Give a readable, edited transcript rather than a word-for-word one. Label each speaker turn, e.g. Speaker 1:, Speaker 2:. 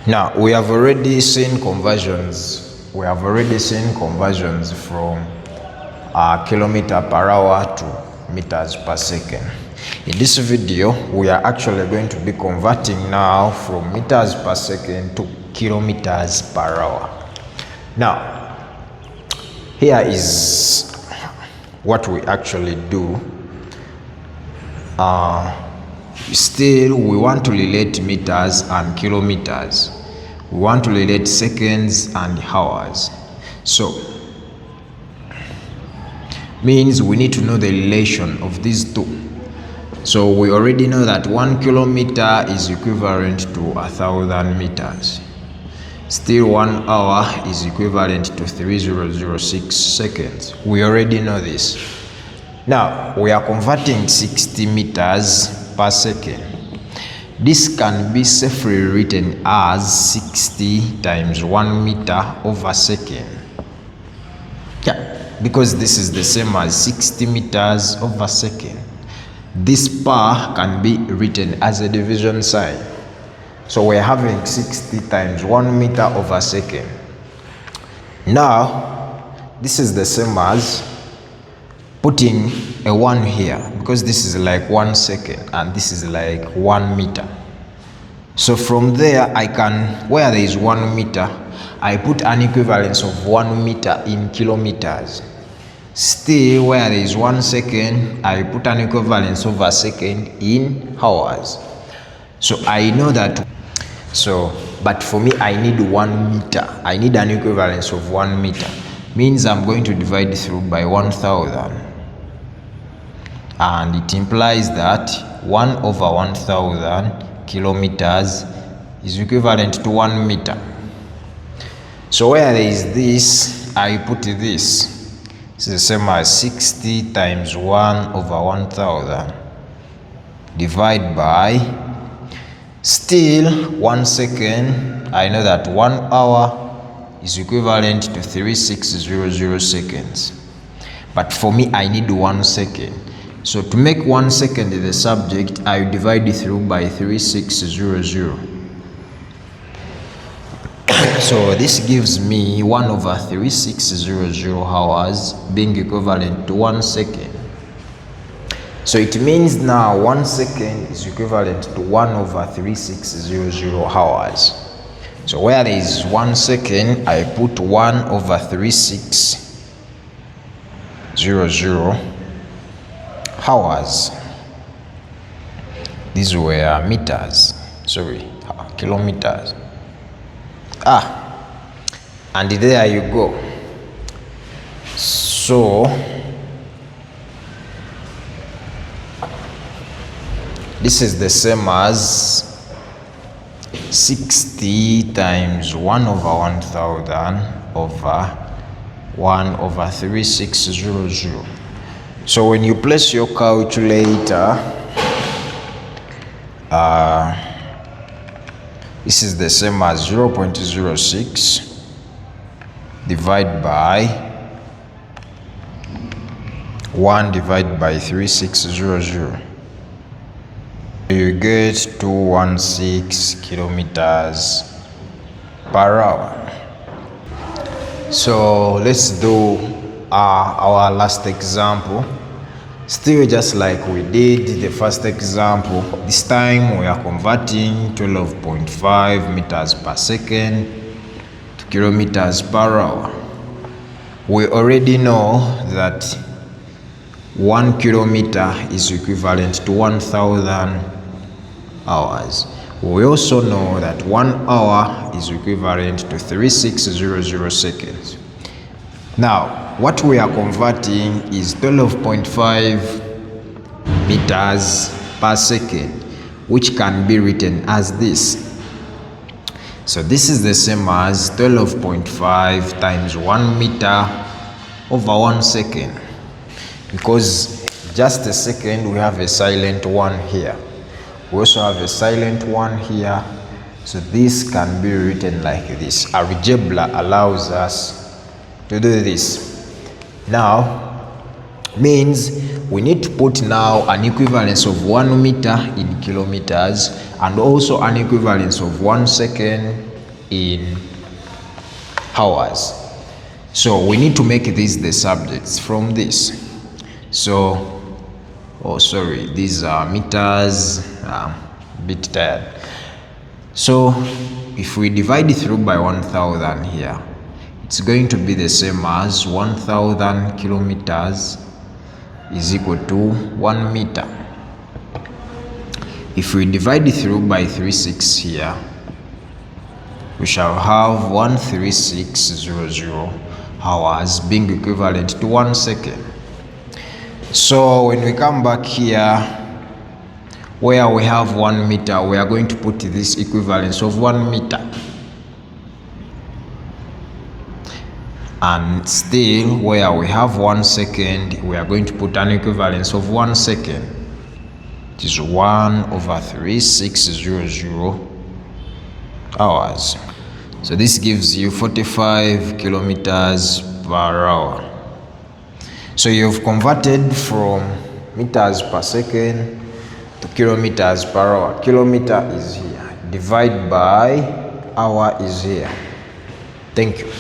Speaker 1: Now we have already seen conversions. We have already seen conversions from kilometer per hour to meters per second. In this video, we are actually going to be converting now from meters per second to kilometers per hour. Now, here is what we actually do. Still, we want to relate meters and kilometers. We want to relate seconds and hours. So, means we need to know the relation of these two. So we already know that 1 kilometer is equivalent to 1,000 meters. Still, 1 hour is equivalent to 3006 seconds. We already know this. Now, we are converting 60 meters per second. This can be safely written as 60 times 1 meter over second. Yeah, because this is the same as 60 meters over second. This per can be written as a division sign. So we're having 60 times 1 meter over second. Now, this is the same as putting a 1 here, because this is like 1 second and this is like 1 meter. So from there, I can, where there is 1 meter, I put an equivalence of 1 meter in kilometers. Still, where there is 1 second, I put an equivalence of a second in hours. So I know that. So, but for me, I need 1 meter. I need an equivalence of 1 meter. Means I'm going to divide through by 1,000. And it implies that 1 over 1,000 kilometers is equivalent to 1 meter. So where there is this, I put this. It's the same as 60 times 1 over 1,000 divide by, still 1 second. I know that 1 hour is equivalent to 3600 seconds. But for me, I need 1 second. So to make 1 second the subject, I divide it through by 3600. So this gives me 1 over 3600 hours being equivalent to 1 second. So it means now 1 second is equivalent to 1 over 3600 hours. So where there is 1 second, I put 1 over 3600 hours. These were meters, kilometers. And there you go. So this is the same as 60 times 1 over 1,000 over 1 over 3600. So when you place your calculator, this is the same as 0.06 divided by 1 divided by 3600. You get 216 kilometers per hour. So let's do our last example. Still just like we did the first example, this time we are converting 12.5 meters per second to kilometers per hour. We already know that 1 kilometer is equivalent to 1,000 hours. We also know that 1 hour is equivalent to 3600 seconds. Now, what we are converting is 12.5 meters per second, which can be written as this. So this is the same as 12.5 times 1 meter over 1 second. Because just a second, we have a silent 1 here. We also have a silent 1 here. So this can be written like this. Algebra allows us to do this. Now, means we need to put now an equivalence of 1 meter in kilometers and also an equivalence of 1 second in hours. So we need to make these the subjects from this. So, oh sorry, these are meters. A bit tired. So if we divide through by 1000 here, it's going to be the same as 1000 kilometers is equal to 1 meter. If we divide through by 36 here, we shall have 13600 hours being equivalent to 1 second. So when we come back here where we have 1 meter, we are going to put this equivalence of 1 meter. And still where we have 1 second, we are going to put an equivalence of 1 second. It is 1/3600 hours. So this gives you 45 kilometers per hour. So you've converted from meters per second to kilometers per hour. Kilometer is here. Divide by hour is here. Thank you.